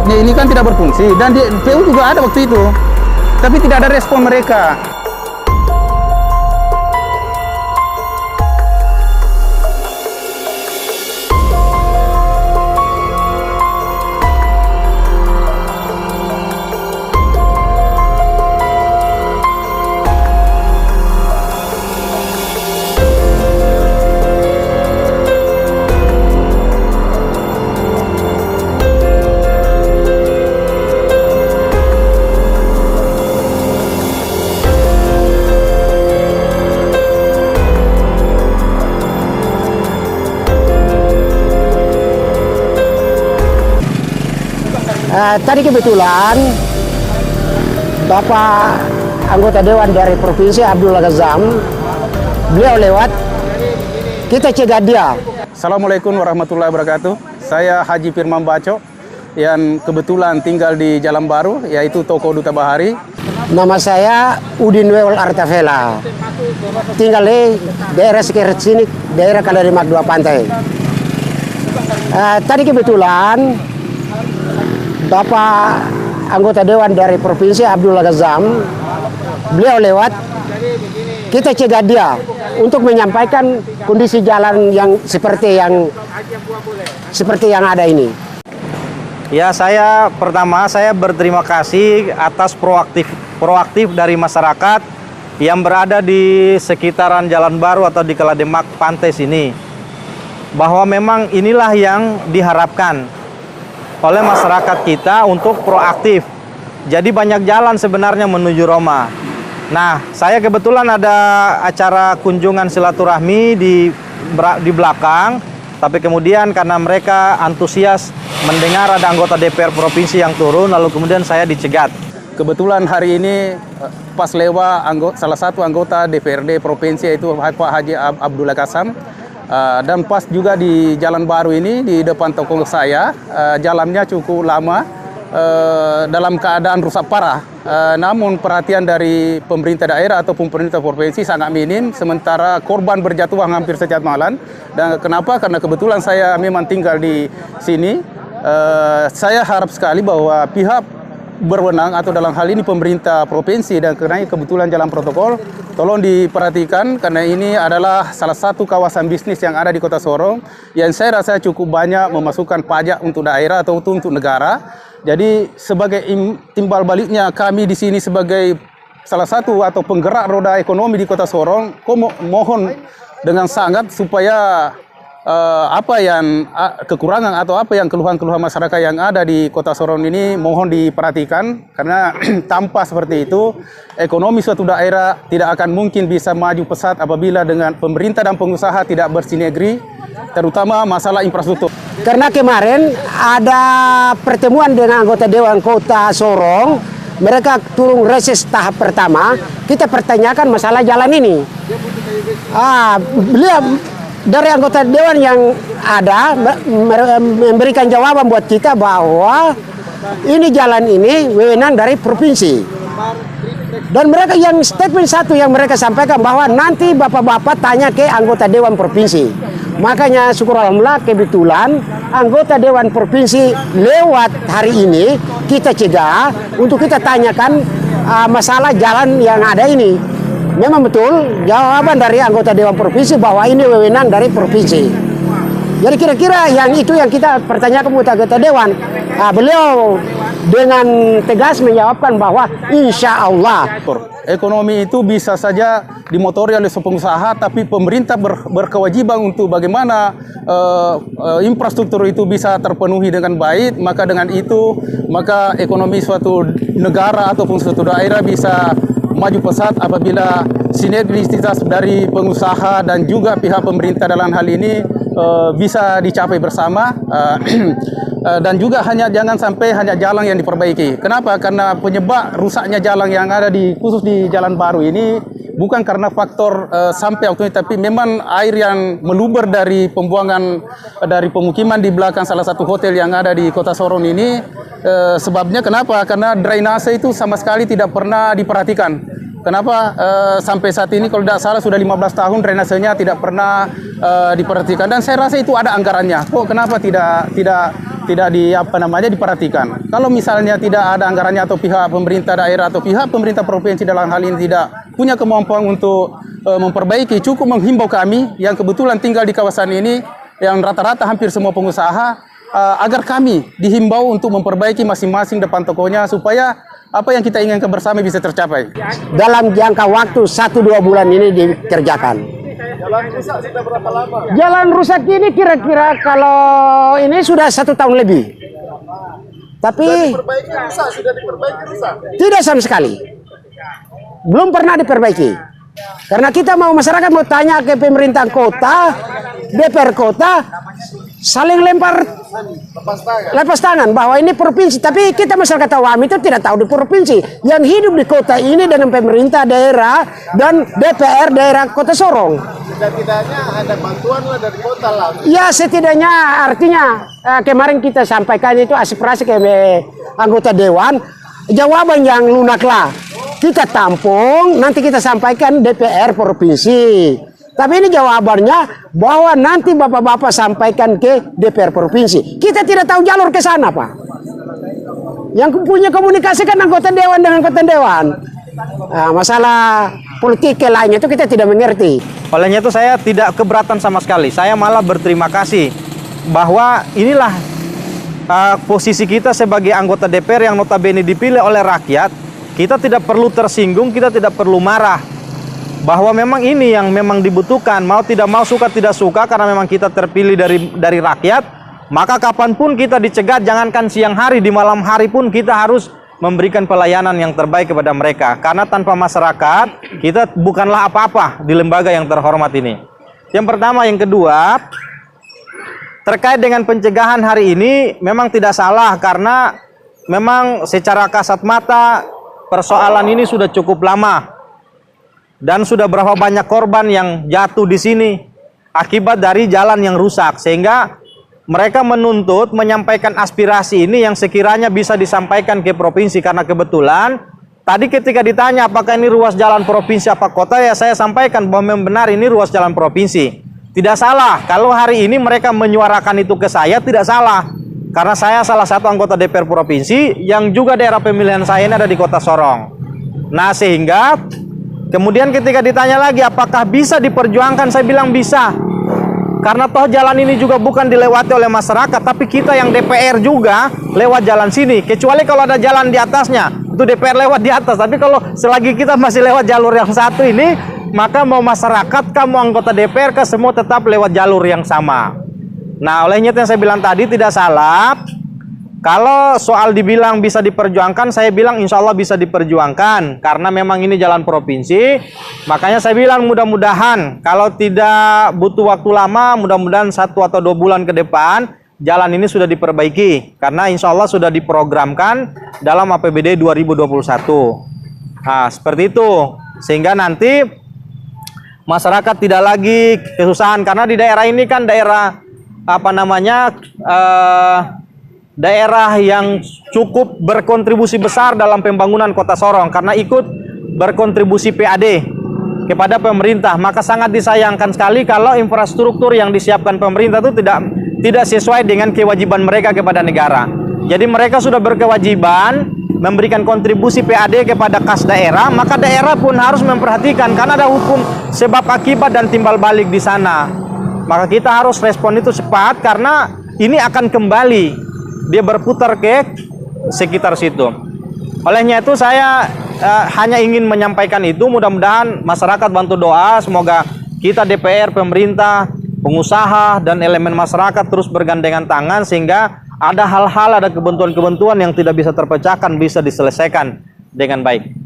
robotnya ini kan tidak berfungsi, dan di PU juga ada waktu itu, tapi tidak ada respon mereka. Tadi kebetulan Bapak anggota Dewan dari Provinsi Abdullah Ghazam, beliau lewat, kita cegah dia. Assalamualaikum warahmatullahi wabarakatuh. Saya Haji Firman Baco yang kebetulan tinggal di Jalan Baru, yaitu Toko Duta Bahari. Nama saya Udin Wewel Artavela, tinggal di daerah sekitar sini, daerah Kalarimak 2 Pantai. Tadi kebetulan Bapak anggota Dewan dari Provinsi Abdullah Ghazam, beliau lewat, kita cegah dia untuk menyampaikan kondisi jalan yang seperti yang ada ini. Ya, pertama saya berterima kasih atas proaktif dari masyarakat yang berada di sekitaran Jalan Baru atau di Kalademak Pantai sini, bahwa memang inilah yang diharapkan oleh masyarakat kita untuk proaktif. Jadi banyak jalan sebenarnya menuju Roma. Nah, saya kebetulan ada acara kunjungan silaturahmi di belakang, tapi kemudian karena mereka antusias mendengar ada anggota DPR provinsi yang turun, lalu kemudian saya dicegat. Kebetulan hari ini pas lewat salah satu anggota DPRD provinsi, yaitu Pak Haji Abdullah Ghazam. Dan pas juga di Jalan Baru ini, di depan toko saya, jalannya cukup lama, dalam keadaan rusak parah. Namun perhatian dari pemerintah daerah ataupun pemerintah provinsi sangat minim, sementara korban berjatuhan hampir setiap malam. Dan kenapa? Karena kebetulan saya memang tinggal di sini. Saya harap sekali bahwa pihak berwenang atau dalam hal ini pemerintah provinsi dan karena kebetulan jalan protokol, tolong diperhatikan karena ini adalah salah satu kawasan bisnis yang ada di Kota Sorong yang saya rasa cukup banyak memasukkan pajak untuk daerah atau untuk negara. Jadi sebagai timbal baliknya kami di sini sebagai salah satu atau penggerak roda ekonomi di Kota Sorong, mohon dengan sangat supaya apa yang kekurangan atau apa yang keluhan-keluhan masyarakat yang ada di Kota Sorong ini mohon diperhatikan, karena tanpa seperti itu ekonomi suatu daerah tidak akan mungkin bisa maju pesat apabila dengan pemerintah dan pengusaha tidak bersinergi, terutama masalah infrastruktur. Karena kemarin ada pertemuan dengan anggota Dewan Kota Sorong, mereka turun reses tahap pertama, kita pertanyakan masalah jalan ini. Beliau dari anggota Dewan yang ada memberikan jawaban buat kita bahwa ini jalan ini wewenang dari provinsi. Dan mereka yang statement satu yang mereka sampaikan bahwa nanti bapak-bapak tanya ke anggota Dewan Provinsi. Makanya syukur alhamdulillah kebetulan anggota Dewan Provinsi lewat hari ini kita cegah untuk kita tanyakan masalah jalan yang ada ini. Memang betul jawaban dari anggota Dewan Provinsi bahwa ini wewenang dari provinsi. Jadi kira-kira yang itu yang kita pertanyakan kepada anggota Dewan. Beliau dengan tegas menjawabkan bahwa insya Allah ekonomi itu bisa saja dimotori oleh pengusaha, tapi pemerintah berkewajiban untuk bagaimana infrastruktur itu bisa terpenuhi dengan baik. Maka dengan itu maka ekonomi suatu negara ataupun suatu daerah bisa maju pesat apabila sinergisitas dari pengusaha dan juga pihak pemerintah dalam hal ini bisa dicapai bersama. Dan juga jangan sampai hanya jalan yang diperbaiki. Kenapa? Karena penyebab rusaknya jalan yang ada khusus di Jalan Baru ini bukan karena faktor sampai waktu ini, tapi memang air yang meluber dari pembuangan dari pemukiman di belakang salah satu hotel yang ada di Kota Sorong ini. Sebabnya kenapa? Karena drainase itu sama sekali tidak pernah diperhatikan. Kenapa sampai saat ini kalau tidak salah sudah 15 tahun drainasenya tidak pernah diperhatikan, dan saya rasa itu ada anggarannya. Kok kenapa tidak diperhatikan. Kalau misalnya tidak ada anggarannya atau pihak pemerintah daerah atau pihak pemerintah provinsi dalam hal ini tidak punya kemampuan untuk memperbaiki, cukup menghimbau kami yang kebetulan tinggal di kawasan ini yang rata-rata hampir semua pengusaha agar kami dihimbau untuk memperbaiki masing-masing depan tokonya supaya apa yang kita inginkan bersama bisa tercapai. Dalam jangka waktu 1-2 bulan ini dikerjakan. Jalan rusak sudah berapa lama? Jalan rusak ini kira-kira kalau ini sudah 1 tahun lebih. Tapi Diperbaiki rusak, sudah diperbaiki rusak. tidak sama sekali. Belum pernah diperbaiki. Karena kita masyarakat mau tanya ke pemerintah kota, DPR kota, saling lempar lepas tangan bahwa ini provinsi. Tapi kita masyarakat awam itu tidak tahu di provinsi. Yang hidup di kota ini dengan pemerintah daerah dan DPR daerah Kota Sorong. Tidak-tidaknya ada bantuan lah dari kota lah. Ya setidaknya artinya kemarin kita sampaikan itu aspirasi ke anggota dewan, jawaban yang lunak lah. Kita tampung, nanti kita sampaikan DPR provinsi. Tapi ini jawabannya bahwa nanti bapak-bapak sampaikan ke DPR provinsi. Kita tidak tahu jalur ke sana, Pak. Yang punya komunikasi kan anggota dewan dengan anggota dewan. Nah, masalah politik lainnya itu kita tidak mengerti. Olehnya itu saya tidak keberatan sama sekali. Saya malah berterima kasih bahwa inilah posisi kita sebagai anggota DPR yang notabene dipilih oleh rakyat. Kita tidak perlu tersinggung, kita tidak perlu marah. Bahwa memang ini yang memang dibutuhkan. Mau tidak mau, suka tidak suka, karena memang kita terpilih dari rakyat. Maka kapanpun kita dicegat, jangankan siang hari, di malam hari pun kita harus memberikan pelayanan yang terbaik kepada mereka. Karena tanpa masyarakat, kita bukanlah apa-apa di lembaga yang terhormat ini. Yang pertama. Yang kedua, terkait dengan pencegahan hari ini memang tidak salah, karena memang secara kasat mata persoalan ini sudah cukup lama. Dan sudah berapa banyak korban yang jatuh di sini akibat dari jalan yang rusak. Sehingga mereka menuntut menyampaikan aspirasi ini yang sekiranya bisa disampaikan ke provinsi. Karena kebetulan tadi ketika ditanya apakah ini ruas jalan provinsi apa kota, ya saya sampaikan bahwa memang benar ini ruas jalan provinsi. Tidak salah, kalau hari ini mereka menyuarakan itu ke saya, tidak salah. Karena saya salah satu anggota DPR provinsi yang juga daerah pemilihan saya ini ada di Kota Sorong. Nah, sehingga kemudian ketika ditanya lagi apakah bisa diperjuangkan, saya bilang bisa. Karena toh jalan ini juga bukan dilewati oleh masyarakat, tapi kita yang DPR juga lewat jalan sini. Kecuali kalau ada jalan di atasnya, itu DPR lewat di atas. Tapi kalau selagi kita masih lewat jalur yang satu ini, maka mau masyarakat, kamu anggota DPR, semua tetap lewat jalur yang sama. Nah, olehnya yang saya bilang tadi tidak salah. Kalau soal dibilang bisa diperjuangkan, saya bilang insya Allah bisa diperjuangkan. Karena memang ini jalan provinsi. Makanya saya bilang mudah-mudahan kalau tidak butuh waktu lama, mudah-mudahan 1 atau 2 bulan ke depan, jalan ini sudah diperbaiki. Karena insya Allah sudah diprogramkan dalam APBD 2021. Nah, seperti itu. Sehingga nanti masyarakat tidak lagi kesusahan. Karena di daerah ini kan daerah daerah yang cukup berkontribusi besar dalam pembangunan Kota Sorong karena ikut berkontribusi PAD kepada pemerintah. Maka sangat disayangkan sekali kalau infrastruktur yang disiapkan pemerintah itu tidak sesuai dengan kewajiban mereka kepada negara. Jadi mereka sudah berkewajiban memberikan kontribusi PAD kepada kas daerah, maka daerah pun harus memperhatikan karena ada hukum sebab akibat dan timbal balik di sana. Maka kita harus respon itu cepat karena ini akan kembali dia berputar ke sekitar situ. Olehnya itu saya hanya ingin menyampaikan itu. Mudah-mudahan masyarakat bantu doa, semoga kita DPR, pemerintah, pengusaha dan elemen masyarakat terus bergandengan tangan sehingga ada hal-hal, ada kebentuan-kebentuan yang tidak bisa terpecahkan bisa diselesaikan dengan baik.